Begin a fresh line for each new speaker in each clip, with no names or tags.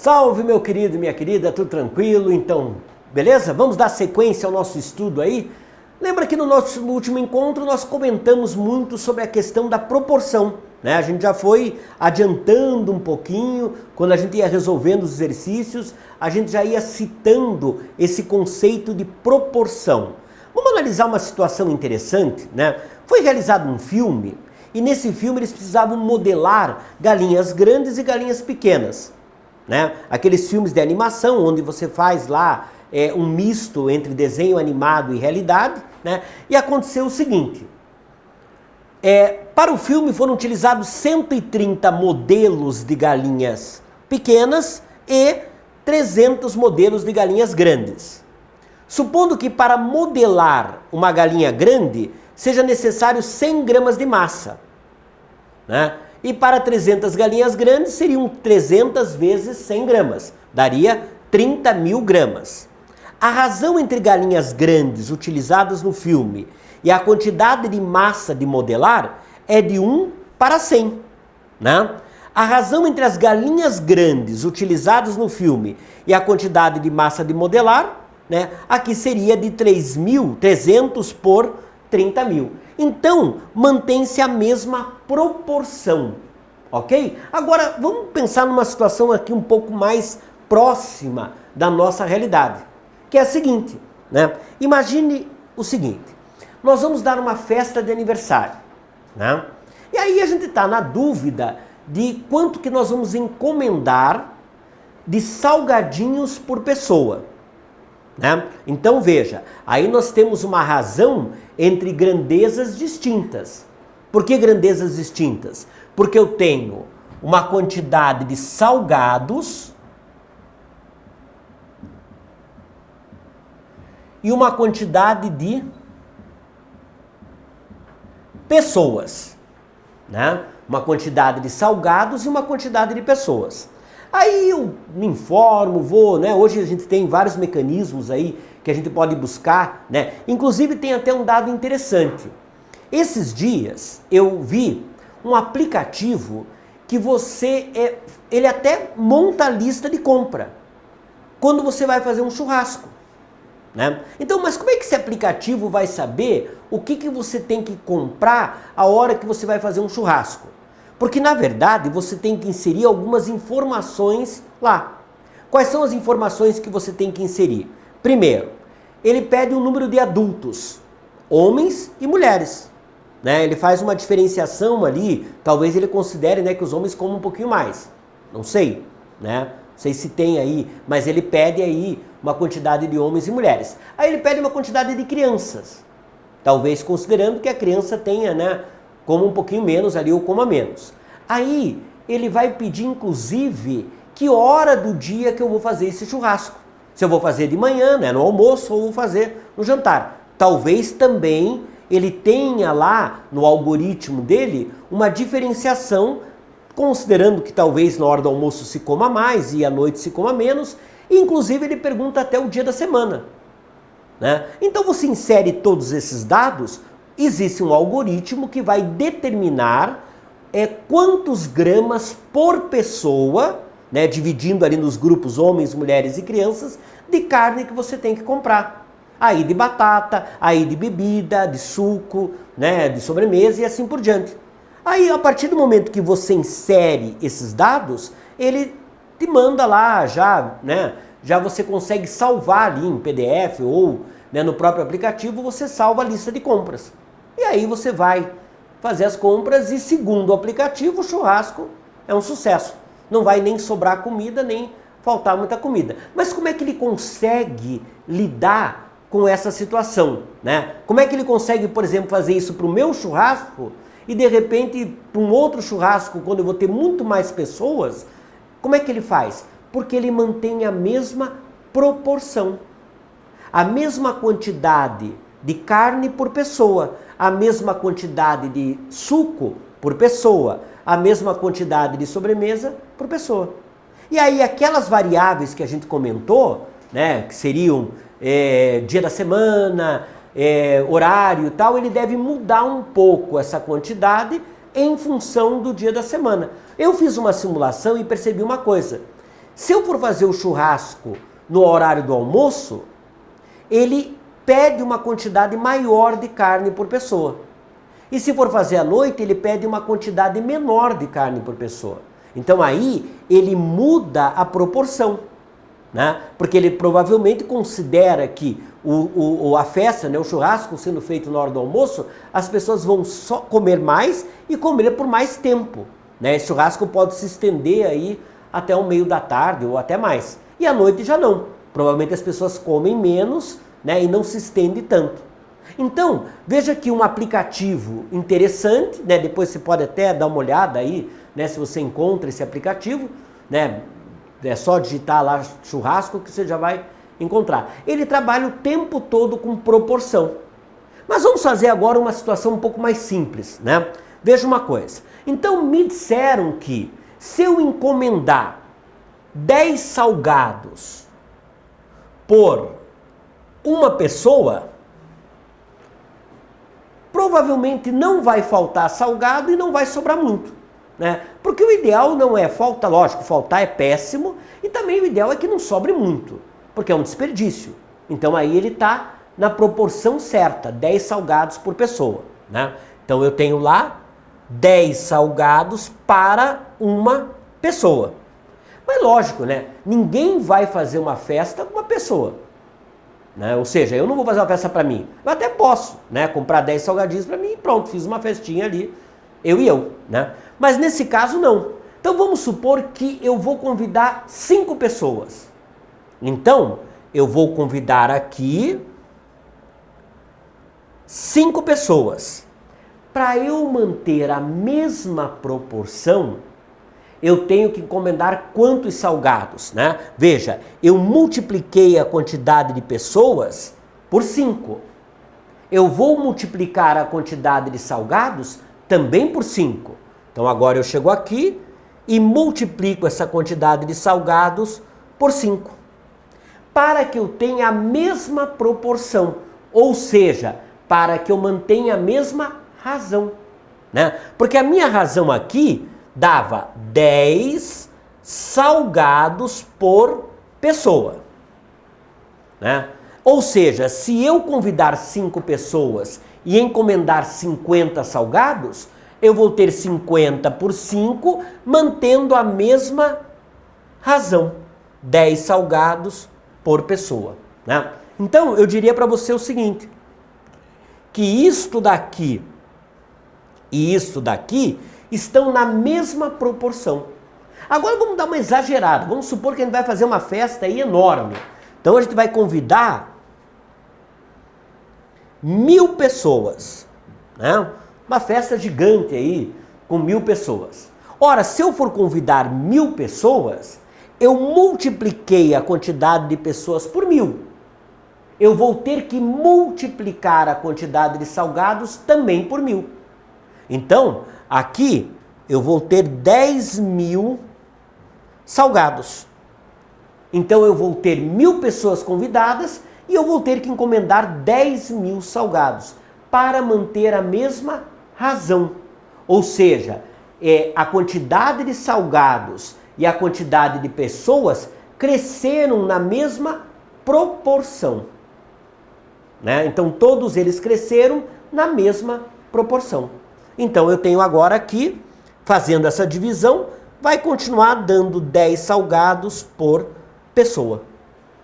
Salve, meu querido e minha querida, tudo tranquilo? Então, beleza? Vamos dar sequência ao nosso estudo aí? Lembra que no nosso último encontro nós comentamos muito sobre a questão da proporção, né? A gente já foi adiantando um pouquinho, quando a gente ia resolvendo os exercícios, a gente já ia citando esse conceito de proporção. Vamos analisar uma situação interessante, né? Foi realizado um filme e nesse filme eles precisavam modelar galinhas grandes e galinhas pequenas, né? Aqueles filmes de animação onde você faz lá um misto entre desenho animado e realidade, né? E aconteceu o seguinte, para o filme foram utilizados 130 modelos de galinhas pequenas e 300 modelos de galinhas grandes. Supondo que para modelar uma galinha grande seja necessário 100 gramas de massa, né? E para 300 galinhas grandes seriam 300 vezes 100 gramas, daria 30 mil gramas. A razão entre galinhas grandes utilizadas no filme e a quantidade de massa de modelar é de 1 para 100, né? A razão entre as galinhas grandes utilizadas no filme e a quantidade de massa de modelar, né, aqui seria de 300 por 30 mil. Então, mantém-se a mesma proporção, ok? Agora, vamos pensar numa situação aqui um pouco mais próxima da nossa realidade, que é a seguinte, né? Imagine o seguinte, nós vamos dar uma festa de aniversário, né? E aí a gente está na dúvida de quanto que nós vamos encomendar de salgadinhos por pessoa, né? Então veja, aí nós temos uma razão entre grandezas distintas. Por que grandezas distintas? Porque eu tenho uma quantidade de salgados e uma quantidade de pessoas, né? Uma quantidade de salgados e uma quantidade de pessoas. Aí eu me informo, vou, né? Hoje a gente tem vários mecanismos aí que a gente pode buscar, né? Inclusive tem até um dado interessante. Esses dias eu vi um aplicativo que ele até monta a lista de compra quando você vai fazer um churrasco, né? Então, mas como é que esse aplicativo vai saber o que você tem que comprar a hora que você vai fazer um churrasco? Porque, na verdade, você tem que inserir algumas informações lá. Quais são as informações que você tem que inserir? Primeiro, ele pede um número de adultos, homens e mulheres, né? Ele faz uma diferenciação ali, talvez ele considere, né, que os homens comem um pouquinho mais. Não sei, né? Não sei se tem aí, mas ele pede aí uma quantidade de homens e mulheres. Aí ele pede uma quantidade de crianças, talvez considerando que a criança tenha, né, coma um pouquinho menos ali ou coma menos. Aí ele vai pedir inclusive que hora do dia que eu vou fazer esse churrasco. Se eu vou fazer de manhã, né, no almoço, ou vou fazer no jantar. Talvez também ele tenha lá no algoritmo dele uma diferenciação, considerando que talvez na hora do almoço se coma mais e à noite se coma menos. Inclusive ele pergunta até o dia da semana, né? Então você insere todos esses dados, existe um algoritmo que vai determinar quantos gramas por pessoa, né, dividindo ali nos grupos homens, mulheres e crianças, de carne que você tem que comprar. Aí de batata, aí de bebida, de suco, né, de sobremesa e assim por diante. Aí a partir do momento que você insere esses dados, ele te manda lá já, né, já você consegue salvar ali em PDF ou, né, no próprio aplicativo você salva a lista de compras. E aí você vai fazer as compras e, segundo o aplicativo, o churrasco é um sucesso. Não vai nem sobrar comida, nem faltar muita comida. Mas como é que ele consegue lidar com essa situação, né? Como é que ele consegue, por exemplo, fazer isso para o meu churrasco e, de repente, para um outro churrasco, quando eu vou ter muito mais pessoas? Como é que ele faz? Porque ele mantém a mesma proporção, a mesma quantidade de carne por pessoa, a mesma quantidade de suco por pessoa, a mesma quantidade de sobremesa por pessoa. E aí aquelas variáveis que a gente comentou, né, que seriam dia da semana, horário e tal, ele deve mudar um pouco essa quantidade em função do dia da semana. Eu fiz uma simulação e percebi uma coisa. Se eu for fazer o churrasco no horário do almoço, ele pede uma quantidade maior de carne por pessoa. E se for fazer à noite, ele pede uma quantidade menor de carne por pessoa. Então aí ele muda a proporção, né? Porque ele provavelmente considera que a festa, né, o churrasco sendo feito na hora do almoço, as pessoas vão só comer mais e comer por mais tempo, né? Esse churrasco pode se estender aí até o meio da tarde ou até mais. E à noite já não. Provavelmente as pessoas comem menos, né, e não se estende tanto. Então, veja que um aplicativo interessante, né, depois você pode até dar uma olhada aí, né, se você encontra esse aplicativo, né, é só digitar lá churrasco que você já vai encontrar. Ele trabalha o tempo todo com proporção. Mas vamos fazer agora uma situação um pouco mais simples, né? Veja uma coisa. Então me disseram que se eu encomendar 10 salgados por uma pessoa, provavelmente não vai faltar salgado e não vai sobrar muito, né? Porque o ideal não é faltar, lógico, faltar é péssimo, e também o ideal é que não sobre muito, porque é um desperdício. Então aí ele está na proporção certa, 10 salgados por pessoa, né? Então eu tenho lá 10 salgados para uma pessoa. Mas lógico, né? Ninguém vai fazer uma festa com uma pessoa, né? Ou seja, eu não vou fazer uma festa para mim. Eu até posso, né, comprar 10 salgadinhos para mim e pronto, fiz uma festinha ali, eu, né? Mas nesse caso não. Então vamos supor que eu vou convidar 5 pessoas. Então eu vou convidar aqui 5 pessoas. Para eu manter a mesma proporção, eu tenho que encomendar quantos salgados, né? Veja, eu multipliquei a quantidade de pessoas por 5. Eu vou multiplicar a quantidade de salgados também por 5. Então agora eu chego aqui e multiplico essa quantidade de salgados por 5. Para que eu tenha a mesma proporção, ou seja, para que eu mantenha a mesma razão, né? Porque a minha razão aqui dava 10 salgados por pessoa, né? Ou seja, se eu convidar 5 pessoas e encomendar 50 salgados, eu vou ter 50 por 5, mantendo a mesma razão, 10 salgados por pessoa, né? Então eu diria para você o seguinte, que isto daqui e isto daqui estão na mesma proporção. Agora vamos dar uma exagerada. Vamos supor que a gente vai fazer uma festa aí enorme. Então a gente vai convidar 1000 pessoas, né? Uma festa gigante aí, com 1000 pessoas. Ora, se eu for convidar 1000 pessoas, eu multipliquei a quantidade de pessoas por 1000. Eu vou ter que multiplicar a quantidade de salgados também por 1000. Então, aqui eu vou ter 10.000 salgados. Então eu vou ter 1000 pessoas convidadas e eu vou ter que encomendar 10.000 salgados para manter a mesma razão. Ou seja, a quantidade de salgados e a quantidade de pessoas cresceram na mesma proporção, né? Então todos eles cresceram na mesma proporção. Então eu tenho agora aqui, fazendo essa divisão, vai continuar dando 10 salgados por pessoa,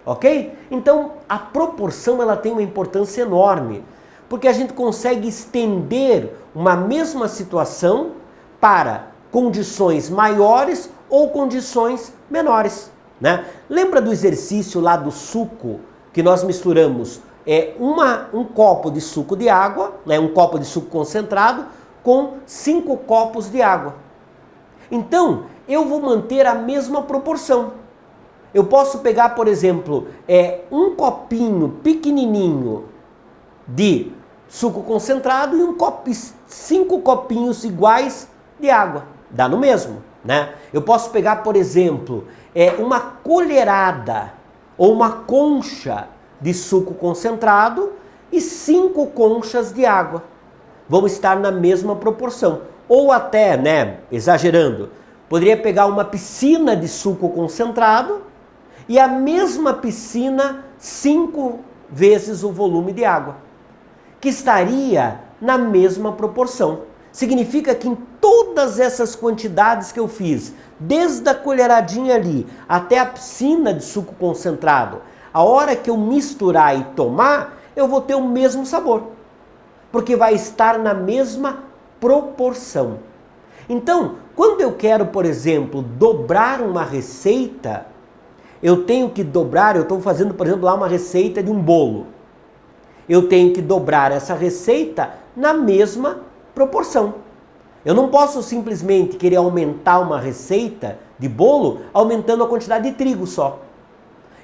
ok? Então a proporção ela tem uma importância enorme, porque a gente consegue estender uma mesma situação para condições maiores ou condições menores, né? Lembra do exercício lá do suco, que nós misturamos um copo de suco de água, né, um copo de suco concentrado, com 5 copos de água. Então, eu vou manter a mesma proporção. Eu posso pegar, por exemplo, um copinho pequenininho de suco concentrado e 5 copinhos iguais de água. Dá no mesmo, né? Eu posso pegar, por exemplo, uma colherada ou uma concha de suco concentrado e 5 conchas de água. Vão estar na mesma proporção. Ou até, né, exagerando, Poderia pegar uma piscina de suco concentrado e a mesma piscina 5 vezes o volume de água, que estaria na mesma proporção. Significa que em todas essas quantidades que eu fiz, desde a colheradinha ali até a piscina de suco concentrado, a hora que eu misturar e tomar, eu vou ter o mesmo sabor, porque vai estar na mesma proporção. Então, quando eu quero, por exemplo, dobrar uma receita, eu tenho que dobrar, eu estou fazendo, por exemplo, lá uma receita de um bolo. Eu tenho que dobrar essa receita na mesma proporção. Eu não posso simplesmente querer aumentar uma receita de bolo aumentando a quantidade de trigo só.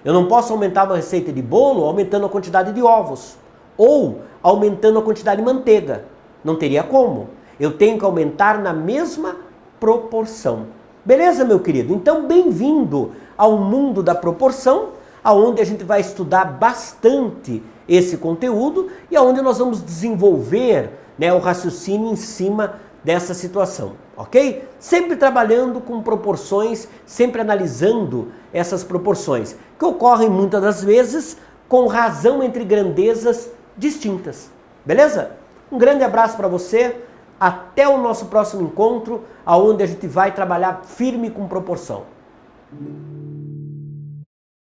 Eu não posso aumentar uma receita de bolo aumentando a quantidade de ovos ou aumentando a quantidade de manteiga. Não teria como. Eu tenho que aumentar na mesma proporção. Beleza, meu querido? Então, bem-vindo ao mundo da proporção, aonde a gente vai estudar bastante esse conteúdo e aonde nós vamos desenvolver, né, o raciocínio em cima dessa situação, ok? Sempre trabalhando com proporções, sempre analisando essas proporções, que ocorrem muitas das vezes com razão entre grandezas distintas. Beleza? Um grande abraço para você. Até o nosso próximo encontro, aonde a gente vai trabalhar firme com proporção.